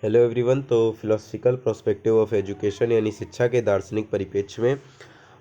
Hello everyone. तो philosophical prospective of education यानी शिक्षा के दार्शनिक परिप्रेक्ष्य में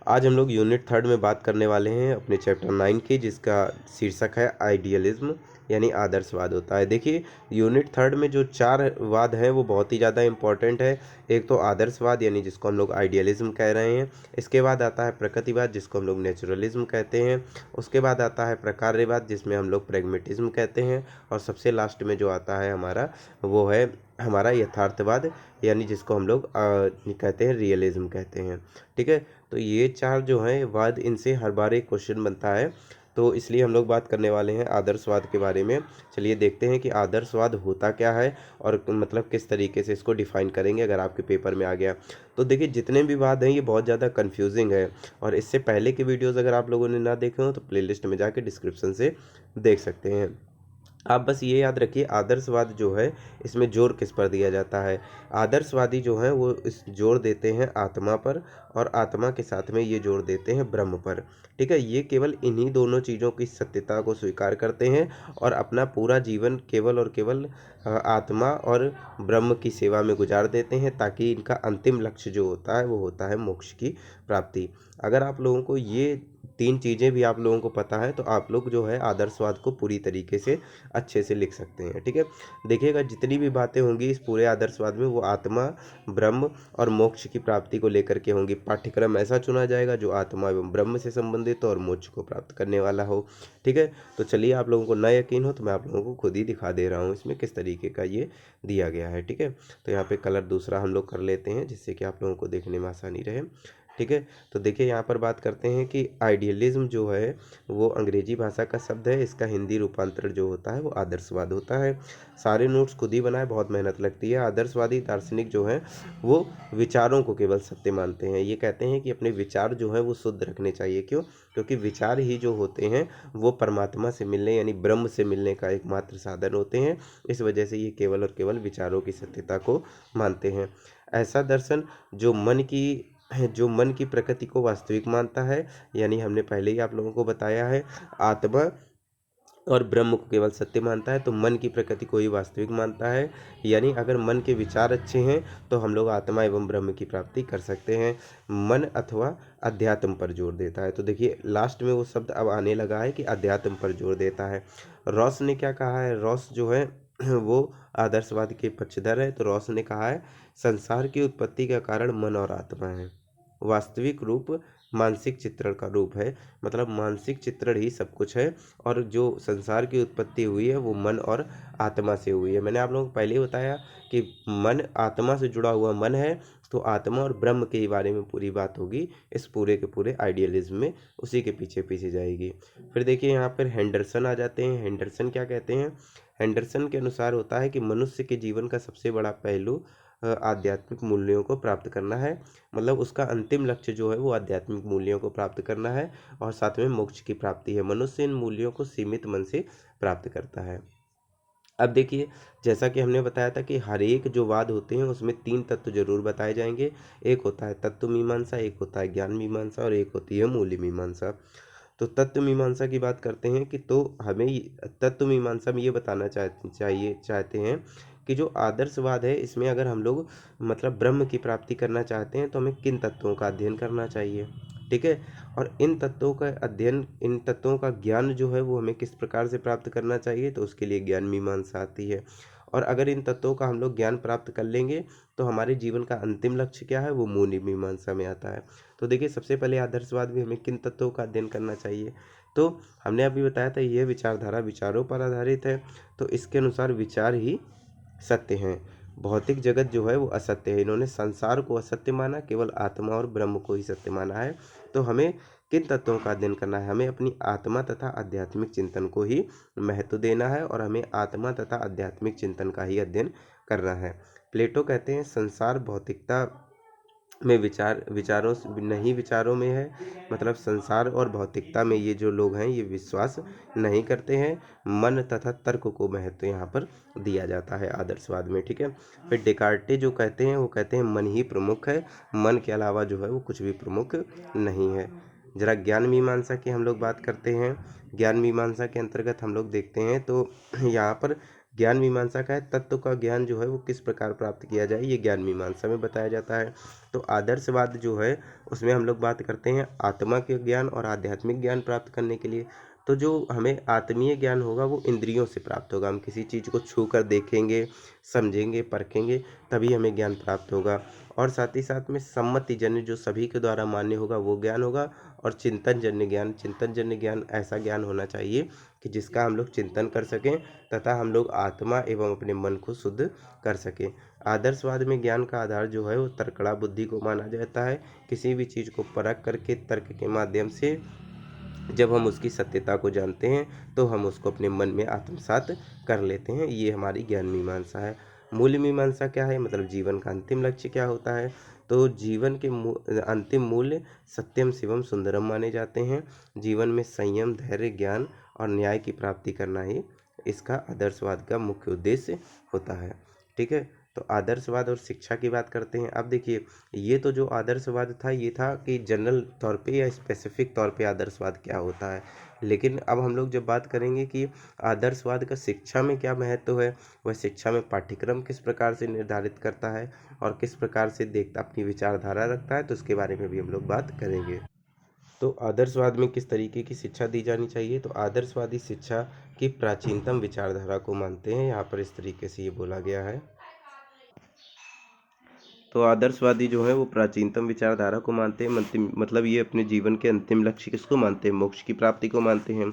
आज हम लोग यूनिट 3 में बात करने वाले हैं अपने चैप्टर 9 की, जिसका शीर्षक है आइडियलिज्म यानी आदर्शवाद होता है। देखिए, यूनिट 3 में जो 4 वाद हैं वो बहुत ही ज़्यादा इंपॉर्टेंट है। एक तो आदर्शवाद यानी जिसको हम लोग आइडियलिज्म कह रहे हैं। इसके बाद आता है प्रकृतिवाद जिसको हम लोग नेचुरलिज्म कहते हैं। उसके बाद आता है प्रकार्यवाद जिसमें हम लोग प्रैग्मेटिज्म कहते हैं। और सबसे लास्ट में जो आता है हमारा, वो है हमारा यथार्थवाद यानी जिसको हम लोग कहते हैं रियलिज्म कहते हैं। ठीक है, तो ये 4 जो हैं वाद, इनसे हर बार एक क्वेश्चन बनता है। तो इसलिए हम लोग बात करने वाले हैं आदर्शवाद के बारे में। चलिए देखते हैं कि आदर्शवाद होता क्या है और मतलब किस तरीके से इसको डिफाइन करेंगे अगर आपके पेपर में आ गया। तो देखिए, जितने भी वाद हैं ये बहुत ज़्यादा कन्फ्यूजिंग है, और इससे पहले के वीडियोज़ अगर आप लोगों ने ना देखे हो तो प्लेलिस्ट में जाके डिस्क्रिप्शन से देख सकते हैं। आप बस ये याद रखिए, आदर्शवाद जो है इसमें जोर किस पर दिया जाता है। आदर्शवादी जो हैं वो इस जोर देते हैं आत्मा पर, और आत्मा के साथ में ये जोर देते हैं ब्रह्म पर। ठीक है, ये केवल इन्हीं दोनों चीज़ों की सत्यता को स्वीकार करते हैं और अपना पूरा जीवन केवल और केवल आत्मा और ब्रह्म की सेवा में गुजार देते हैं, ताकि इनका अंतिम लक्ष्य जो होता है वो होता है मोक्ष की प्राप्ति। अगर आप लोगों को ये 3 चीज़ें भी आप लोगों को पता है तो आप लोग जो है आदर्शवाद को पूरी तरीके से अच्छे से लिख सकते हैं। ठीक है, देखिएगा जितनी भी बातें होंगी इस पूरे आदर्शवाद में वो आत्मा, ब्रह्म और मोक्ष की प्राप्ति को लेकर के होंगी। पाठ्यक्रम ऐसा चुना जाएगा जो आत्मा एवं ब्रह्म से संबंधित हो और मोक्ष को प्राप्त करने वाला हो। ठीक है, तो चलिए, आप लोगों को ना यकीन हो तो मैं आप लोगों को खुद ही दिखा दे रहा हूँ इसमें किस तरीके का ये दिया गया है। ठीक है, तो यहाँ पे कलर दूसरा हम लोग कर लेते हैं जिससे कि आप लोगों को देखने में आसानी रहे। ठीक है, तो देखिए यहाँ पर बात करते हैं कि आइडियलिज्म जो है वो अंग्रेजी भाषा का शब्द है। इसका हिंदी रूपांतरण जो होता है वो आदर्शवाद होता है। सारे नोट्स खुद ही बनाए, बहुत मेहनत लगती है। आदर्शवादी दार्शनिक जो हैं वो विचारों को केवल सत्य मानते हैं। ये कहते हैं कि अपने विचार जो हैं वो शुद्ध रखने चाहिए। क्यों? क्योंकि विचार ही जो होते हैं वो परमात्मा से मिलने यानी ब्रह्म से मिलने का एकमात्र साधन होते हैं। इस वजह से ये केवल और केवल विचारों की सत्यता को मानते हैं। ऐसा दर्शन जो मन की प्रकृति को वास्तविक मानता है, यानी हमने पहले ही आप लोगों को बताया है, आत्मा और ब्रह्म को केवल सत्य मानता है, तो मन की प्रकृति को ही वास्तविक मानता है। यानी अगर मन के विचार अच्छे हैं तो हम लोग आत्मा एवं ब्रह्म की प्राप्ति कर सकते हैं। मन अथवा अध्यात्म पर जोर देता है। तो देखिए, लास्ट में वो शब्द अब आने लगा है कि अध्यात्म पर जोर देता है। रॉस ने क्या कहा है? रॉस जो है वो आदर्शवाद के पक्षधर है। तो रॉस ने कहा है, संसार की उत्पत्ति का कारण मन और आत्मा है। वास्तविक रूप मानसिक चित्रण का रूप है, मतलब मानसिक चित्रण ही सब कुछ है। और जो संसार की उत्पत्ति हुई है वो मन और आत्मा से हुई है। मैंने आप लोगों को पहले ही बताया कि मन आत्मा से जुड़ा हुआ मन है, तो आत्मा और ब्रह्म के बारे में पूरी बात होगी इस पूरे के पूरे आइडियलिज्म में, उसी के पीछे पीछे जाएगी। फिर देखिए, यहाँ पर हेंडरसन आ जाते हैं। हेंडरसन क्या कहते हैं? हेंडरसन के अनुसार होता है कि मनुष्य के जीवन का सबसे बड़ा पहलू आध्यात्मिक मूल्यों को प्राप्त करना है। मतलब उसका अंतिम लक्ष्य जो है वो आध्यात्मिक मूल्यों को प्राप्त करना है, और साथ में मोक्ष की प्राप्ति है। मनुष्य इन मूल्यों को सीमित मन से प्राप्त करता है। अब देखिए, जैसा कि हमने बताया था कि हर एक जो वाद होते हैं उसमें 3 तत्व जरूर बताए जाएंगे। एक होता है तत्व मीमांसा, एक होता है ज्ञान मीमांसा, और एक होती है मूल्य मीमांसा। तो तत्व मीमांसा की बात करते हैं कि तो हमें तत्व मीमांसा में ये बताना चाहते हैं कि जो आदर्शवाद है इसमें अगर हम लोग मतलब ब्रह्म की प्राप्ति करना चाहते हैं तो हमें किन तत्वों का अध्ययन करना चाहिए। ठीक है, और इन तत्वों का ज्ञान जो है वो हमें किस प्रकार से प्राप्त करना चाहिए, तो उसके लिए ज्ञान मीमांसा आती है। और अगर इन तत्वों का हम लोग ज्ञान प्राप्त कर लेंगे तो हमारे जीवन का अंतिम लक्ष्य क्या है, वो मूल्य मीमांसा में आता है। तो देखिए, सबसे पहले आदर्शवाद में हमें किन तत्वों का अध्ययन करना चाहिए, तो हमने अभी बताया था यह विचारधारा विचारों पर आधारित है। तो इसके अनुसार विचार ही सत्य हैं, भौतिक जगत जो है वो असत्य है। इन्होंने संसार को असत्य माना, केवल आत्मा और ब्रह्म को ही सत्य माना है। तो हमें किन तत्वों का अध्ययन करना है? हमें अपनी आत्मा तथा आध्यात्मिक चिंतन को ही महत्व देना है, और हमें आत्मा तथा आध्यात्मिक चिंतन का ही अध्ययन करना है। प्लेटो कहते हैं संसार भौतिकता में विचारों में है। मतलब संसार और भौतिकता में ये जो लोग हैं ये विश्वास नहीं करते हैं। मन तथा तर्क को महत्व यहाँ पर दिया जाता है आदर्शवाद में। ठीक है, फिर डेकार्टे जो कहते हैं वो कहते हैं मन ही प्रमुख है, मन के अलावा जो है वो कुछ भी प्रमुख नहीं है। जरा ज्ञान मीमांसा की हम लोग बात करते हैं। ज्ञान मीमांसा के अंतर्गत हम लोग देखते हैं तो यहाँ पर ज्ञान मीमांसा का है तत्व का ज्ञान जो है वो किस प्रकार प्राप्त किया जाए, ये ज्ञान मीमांसा में बताया जाता है। तो आदर्शवाद जो है उसमें हम लोग बात करते हैं आत्मा के ज्ञान और आध्यात्मिक ज्ञान प्राप्त करने के लिए। तो जो हमें आत्मीय ज्ञान होगा वो इंद्रियों से प्राप्त होगा, हम किसी चीज़ को छू कर देखेंगे, समझेंगे, परखेंगे, तभी हमें ज्ञान प्राप्त होगा। और साथ ही साथ में सम्मतिजन्य जो सभी के द्वारा मान्य होगा वो ज्ञान होगा। और चिंतनजन्य ज्ञान ऐसा ज्ञान होना चाहिए कि जिसका हम लोग चिंतन कर सकें तथा हम लोग आत्मा एवं अपने मन को शुद्ध कर सकें। आदर्शवाद में ज्ञान का आधार जो है वो तर्कड़ा बुद्धि को माना जाता है। किसी भी चीज़ को परख करके तर्क के माध्यम से जब हम उसकी सत्यता को जानते हैं तो हम उसको अपने मन में आत्मसात कर लेते हैं, ये हमारी ज्ञान मीमांसा है। मूल्य मीमांसा क्या है, मतलब जीवन का अंतिम लक्ष्य क्या होता है। तो जीवन के अंतिम मूल्य सत्यम शिवम सुंदरम माने जाते हैं। जीवन में संयम, धैर्य, ज्ञान और न्याय की प्राप्ति करना ही इसका आदर्शवाद का मुख्य उद्देश्य होता है। ठीक है, तो आदर्शवाद और शिक्षा की बात करते हैं। अब देखिए, ये तो जो आदर्शवाद था ये था कि जनरल तौर पे या स्पेसिफिक तौर पे आदर्शवाद क्या होता है। लेकिन अब हम लोग जब बात करेंगे कि आदर्शवाद का शिक्षा में क्या महत्व है, वह शिक्षा में पाठ्यक्रम किस प्रकार से निर्धारित करता है और किस प्रकार से देखता अपनी विचारधारा रखता है, तो उसके बारे में भी हम लोग बात करेंगे। तो आदर्शवाद में किस तरीके की शिक्षा दी जानी चाहिए, तो आदर्शवादी शिक्षा की प्राचीनतम विचारधारा को मानते हैं। यहाँ पर इस तरीके से ये बोला गया है। तो आदर्शवादी जो है वो प्राचीनतम विचारधारा को मानते हैं, मतलब ये अपने जीवन के अंतिम लक्ष्य किसको मानते हैं, मोक्ष की प्राप्ति को मानते हैं।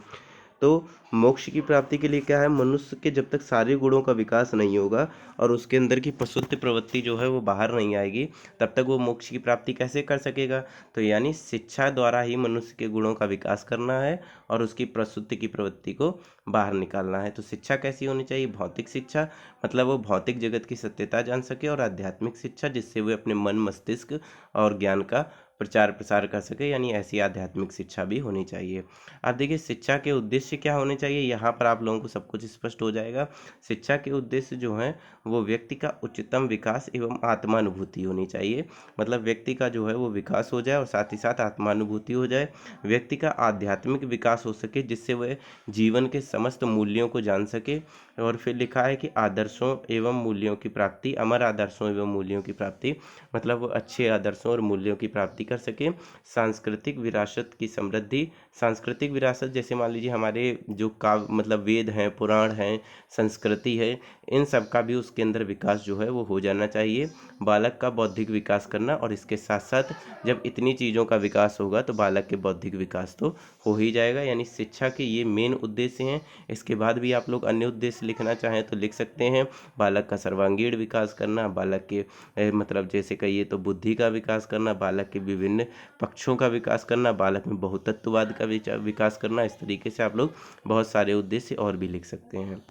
तो मोक्ष की प्राप्ति के लिए क्या है, मनुष्य के जब तक सारे गुणों का विकास नहीं होगा और उसके अंदर की प्रसुप्त प्रवृत्ति जो है वो बाहर नहीं आएगी, तब तक वो मोक्ष की प्राप्ति कैसे कर सकेगा। तो यानी शिक्षा द्वारा ही मनुष्य के गुणों का विकास करना है और उसकी प्रसुप्ति की प्रवृत्ति को बाहर निकालना है। तो शिक्षा कैसी होनी चाहिए, भौतिक शिक्षा, मतलब वो भौतिक जगत की सत्यता जान सके, और आध्यात्मिक शिक्षा जिससे वे अपने मन, मस्तिष्क और ज्ञान का प्रचार प्रसार कर सके, यानी ऐसी आध्यात्मिक शिक्षा भी होनी चाहिए। अब देखिए शिक्षा के उद्देश्य क्या होने चाहिए, यहाँ पर आप लोगों को सब कुछ स्पष्ट हो जाएगा। शिक्षा के उद्देश्य जो हैं वो व्यक्ति का उच्चतम विकास एवं आत्मानुभूति होनी चाहिए। मतलब व्यक्ति का जो है वो विकास हो जाए और साथ ही साथ आत्मानुभूति हो जाए। व्यक्ति का आध्यात्मिक विकास हो सके जिससे वह जीवन के समस्त मूल्यों को जान सके। और फिर लिखा है कि आदर्शों एवं मूल्यों की प्राप्ति, अमर आदर्शों एवं मूल्यों की प्राप्ति, मतलब वो अच्छे आदर्शों और मूल्यों की प्राप्ति कर सके। सांस्कृतिक विरासत की समृद्धि, सांस्कृतिक विरासत जैसे मान लीजिए हमारे जो काव्य, मतलब वेद हैं, पुराण हैं, संस्कृति है, इन सब का भी उसके अंदर विकास जो है वो हो जाना चाहिए। बालक का बौद्धिक विकास करना, और इसके साथ साथ जब इतनी चीज़ों का विकास होगा तो बालक के बौद्धिक विकास तो हो ही जाएगा। यानी शिक्षा के ये मेन उद्देश्य हैं। इसके बाद भी आप लोग अन्य उद्देश्य लिखना चाहें तो लिख सकते हैं। बालक का सर्वांगीण विकास करना, बालक के मतलब जैसे कहिए तो बुद्धि का विकास करना, बालक के विभिन्न पक्षों का विकास करना, बालक में बहुतत्ववाद का विकास करना। इस तरीके से आप लोग बहुत सारे उद्देश्य और भी लिख सकते हैं।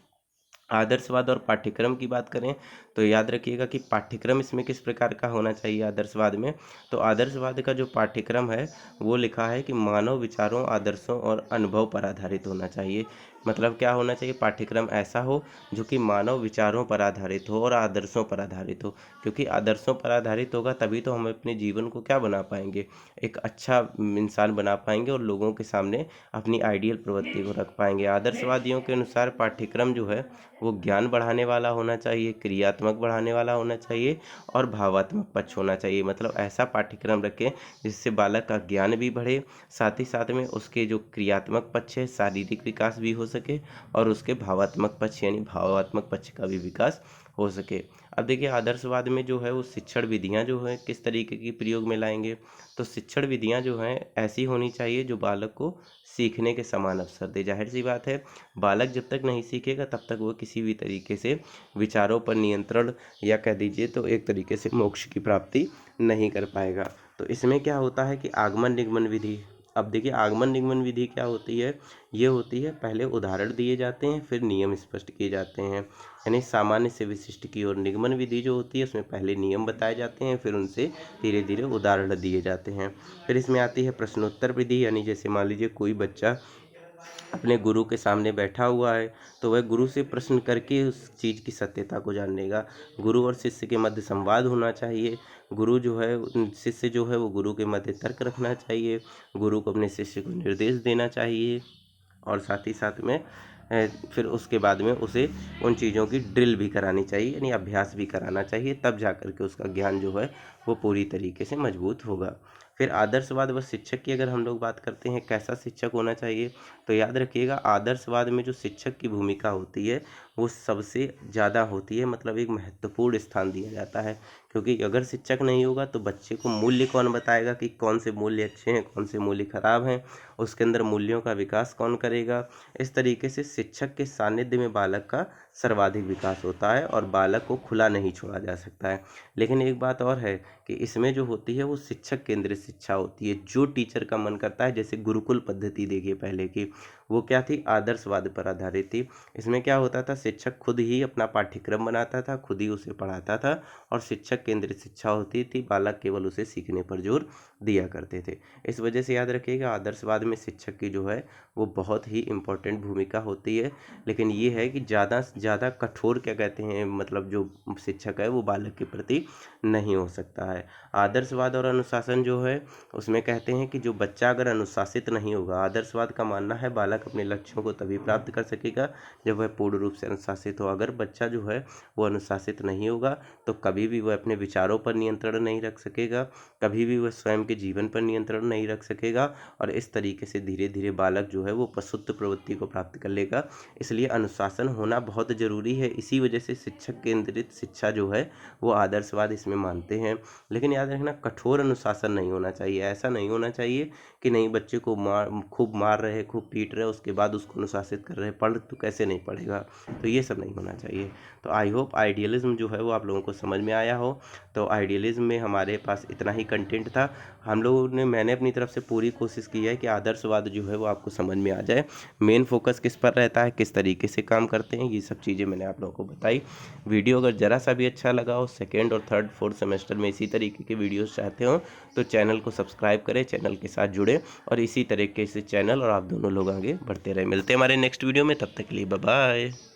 आदर्शवाद और पाठ्यक्रम की बात करें तो याद रखिएगा कि पाठ्यक्रम इसमें किस प्रकार का होना चाहिए आदर्शवाद में। तो आदर्शवाद का जो पाठ्यक्रम है वो लिखा है कि मानव विचारों, आदर्शों और अनुभव पर आधारित होना चाहिए। मतलब क्या होना चाहिए, पाठ्यक्रम ऐसा हो जो कि मानव विचारों पर आधारित हो और आदर्शों पर आधारित हो। क्योंकि आदर्शों पर आधारित होगा तभी तो हम अपने जीवन को क्या बना पाएंगे, एक अच्छा इंसान बना पाएंगे और लोगों के सामने अपनी आइडियल प्रवृत्ति को रख पाएंगे। आदर्शवादियों के अनुसार पाठ्यक्रम जो है वो ज्ञान बढ़ाने वाला होना चाहिए, क्रियात्मक बढ़ाने वाला होना चाहिए और भावात्मक पक्ष होना चाहिए। मतलब ऐसा पाठ्यक्रम रखें जिससे बालक का ज्ञान भी बढ़े, साथ ही साथ में उसके जो क्रियात्मक पक्ष है, शारीरिक विकास भी हो सके, और उसके भावात्मक पक्ष यानी भावात्मक पक्ष का भी विकास हो सके। अब देखिए आदर्शवाद में जो है वो शिक्षण विधियाँ जो है किस तरीके की प्रयोग में लाएंगे। तो शिक्षण विधियाँ जो हैं ऐसी होनी चाहिए जो बालक को सीखने के समान अवसर दे। जाहिर सी बात है, बालक जब तक नहीं सीखेगा तब तक वो किसी भी तरीके से विचारों पर नियंत्रण, या कह दीजिए तो एक तरीके से मोक्ष की प्राप्ति नहीं कर पाएगा। तो इसमें क्या होता है कि आगमन निगमन विधि। अब देखिए आगमन निगमन विधि क्या होती है, ये होती है पहले उदाहरण दिए जाते हैं फिर नियम स्पष्ट किए जाते हैं। यानी सामान्य से विशिष्ट की ओर निगमन विधि जो होती है उसमें पहले नियम बताए जाते हैं फिर उनसे धीरे धीरे उदाहरण दिए जाते हैं। फिर इसमें आती है प्रश्नोत्तर विधि, यानी जैसे मान लीजिए कोई बच्चा अपने गुरु के सामने बैठा हुआ है तो वह गुरु से प्रश्न करके उस चीज़ की सत्यता को जान लेगा। गुरु और शिष्य के मध्य संवाद होना चाहिए। गुरु जो है शिष्य जो है वो गुरु के मध्य तर्क रखना चाहिए। गुरु को अपने शिष्य को निर्देश देना चाहिए। और साथ ही साथ में फिर उसके बाद में उसे उन चीज़ों की ड्रिल भी करानी चाहिए, यानी अभ्यास भी कराना चाहिए, तब जा कर के उसका ज्ञान जो है वो पूरी तरीके से मजबूत होगा। फिर आदर्शवाद व शिक्षक की अगर हम लोग बात करते हैं, कैसा शिक्षक होना चाहिए, तो याद रखिएगा आदर्शवाद में जो शिक्षक की भूमिका होती है वो सबसे ज़्यादा होती है, मतलब एक महत्वपूर्ण स्थान दिया जाता है। क्योंकि अगर शिक्षक नहीं होगा तो बच्चे को मूल्य कौन बताएगा कि कौन से मूल्य अच्छे हैं, कौन से मूल्य खराब हैं, उसके अंदर मूल्यों का विकास कौन करेगा। इस तरीके से शिक्षक के सानिध्य में बालक का सर्वाधिक विकास होता है और बालक को खुला नहीं छोड़ा जा सकता है। लेकिन एक बात और है कि इसमें जो होती है वो शिक्षक केंद्रित शिक्षा होती है। जो टीचर का मन करता है, जैसे गुरुकुल पद्धति देखिए पहले की, वो क्या थी, आदर्शवाद पर आधारित थी। इसमें क्या होता था, शिक्षक खुद ही अपना पाठ्यक्रम बनाता था, खुद ही उसे पढ़ाता था और शिक्षक केंद्रित शिक्षा होती थी, बालक केवल उसे सीखने पर जोर दिया करते थे। इस वजह से याद रखिएगा आदर्शवाद में शिक्षक की जो है वो बहुत ही इम्पोर्टेंट भूमिका होती है। लेकिन ये है कि ज़्यादा से ज़्यादा कठोर क्या कहते हैं, मतलब जो शिक्षक है वो बालक के प्रति नहीं हो सकता है। आदर्शवाद और अनुशासन जो है उसमें कहते हैं कि जो बच्चा अगर अनुशासित नहीं होगा, आदर्शवाद का मानना है बालक अपने लक्ष्यों को तभी प्राप्त कर सकेगा जब वह पूर्ण रूप से अनुशासित हो। अगर बच्चा जो है वो अनुशासित नहीं होगा तो कभी भी वह अपने विचारों पर नियंत्रण नहीं रख सकेगा, कभी भी वह स्वयं के जीवन पर नियंत्रण नहीं रख सकेगा और इस तरीके से धीरे धीरे बालक जो है वो पशुत्व प्रवृत्ति को प्राप्त कर लेगा। इसलिए अनुशासन होना बहुत ज़रूरी है। इसी वजह से शिक्षक केंद्रित शिक्षा जो है वो आदर्शवाद इसमें मानते हैं। लेकिन याद रखना कठोर अनुशासन नहीं होना चाहिए। ऐसा नहीं होना चाहिए कि नहीं बच्चे को खूब मार रहे, खूब पीट रहे, उसके बाद उसको अनुशासित कर रहे, पढ़ तो कैसे नहीं पढ़ेगा, तो ये सब नहीं होना चाहिए। तो आई होप आइडियलिज्म जो है वो आप लोगों को समझ में आया हो। तो आइडियलिज्म में हमारे पास इतना ही कंटेंट था। मैंने अपनी तरफ से पूरी कोशिश की है कि आदर्शवाद जो है वो आपको समझ में आ जाए। मेन फोकस किस पर रहता है, किस तरीके से काम करते हैं, ये सब चीज़ें मैंने आप लोगों को बताई। वीडियो अगर ज़रा सा भी अच्छा लगा हो, सेकेंड और थर्ड फोर्थ सेमेस्टर में इसी तरीके के वीडियोस चाहते हो तो चैनल को सब्सक्राइब करें, चैनल के साथ जुड़े और इसी तरीके से चैनल और आप दोनों लोग आगे बढ़ते रहे। मिलते हैं हमारे नेक्स्ट वीडियो में, तब तक के लिए बाय बाय।